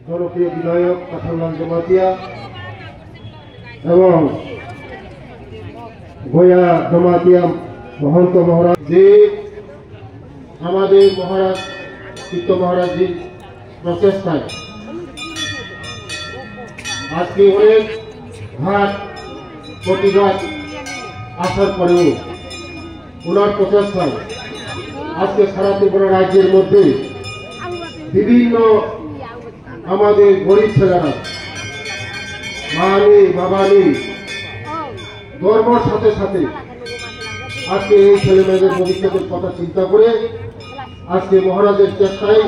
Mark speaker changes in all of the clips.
Speaker 1: জনপ্রিয় বিধায়ক কাঁঠালগঞ্জ জমাতিয়া এবং গয়া জমাতিয়া মহন্ত মহারাজ যে আমাদের মহারাজ চিত্ত মহারাজজির প্রচেষ্টায় আজকে অনেক ঘাট প্রতিঘাত আসার পরেও ওনার প্রচেষ্টায় আজকে সারা ত্রিপুরা রাজ্যের মধ্যে বিভিন্ন আমাদের গরিব ছেলেরা মা নেই বাবা নেই ধর্মের সাথে সাথে আজকে এই ছেলে মেয়েদের ভবিষ্যতের কথা চিন্তা করে আজকে মহারাজের চেষ্টায়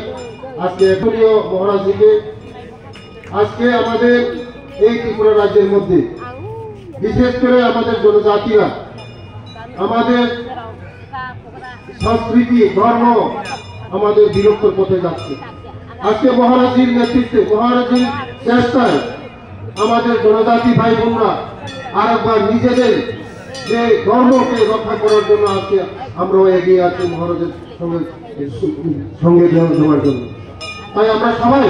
Speaker 1: আজকে এখনীয় মহারাজজিকে আজকে আমাদের এই ত্রিপুরা রাজ্যের মধ্যে বিশেষ করে আমাদের জনজাতিরা আমাদের সংস্কৃতি ধর্ম আমাদের বিলুপ্তর পথে যাচ্ছে। আজকে মহারাজজির নেতৃত্বে মহারাজজির চেষ্টায় আমাদের জনজাতি ভাই বোনরা আরেকবার নিজেদের যে ধর্মকে রক্ষা করার জন্য আজকে আমরাও এগিয়ে আছি মহারাজের সঙ্গে দেওয়ার জন্য। তাই আমরা সবাই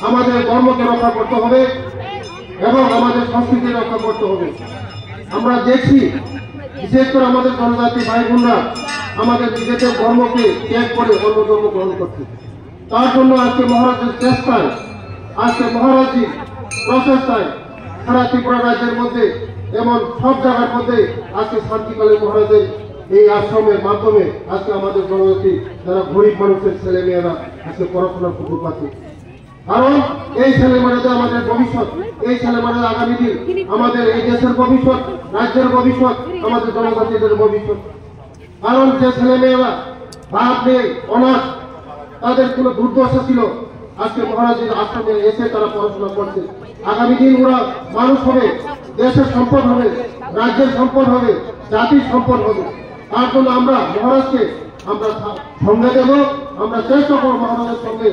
Speaker 1: আমাদের ধর্মকে রক্ষা করতে হবে এবং আমাদের সংস্কৃতি রক্ষা করতে হবে। আমরা দেখছি বিশেষ করে আমাদের জনজাতি ভাই বোনরা আমাদের নিজেদের ধর্মকে ত্যাগ করে অন্য ধর্ম গ্রহণ করছে। তার জন্য আজকে মহারাজের চেষ্টায় আজকে মহারাজজির প্রচেষ্টায় সারা ত্রিপুরা রাজ্যের মধ্যে এমন সব জায়গার মধ্যে আজকে শান্তিকালে মহারাজের এই আশ্রমের মাধ্যমে আজকে আমাদের জনজাতি যারা গরিব মানুষের ছেলে মেয়েরা আজকে পড়াশোনার সুযোগ পাচ্ছে। কারণ এই ছেলে মেয়েদের আমাদের ভবিষ্যৎ, এই ছেলে মেয়েদের আগামী দিন আমাদের এই দেশের ভবিষ্যৎ, রাজ্যের ভবিষ্যৎ, আমাদের জনজাতিদের ভবিষ্যৎ। কারণ যে ছেলে মেয়েরা বাপ নেই অনাথ তাদের কোনো দুর্দশা ছিল আজকে মহারাজের আশ্রমে এসে তারা পড়াশোনা করছে। আগামী দিন ওরা মানুষ হবে, দেশের সম্পদ হবে, রাজ্যের সম্পদ হবে, জাতির সম্পদ হবে। তার জন্য আমরা মহারাজকে আমরা সঙ্গে দেব, আমরা চেষ্টা করবো মহারাজের সঙ্গে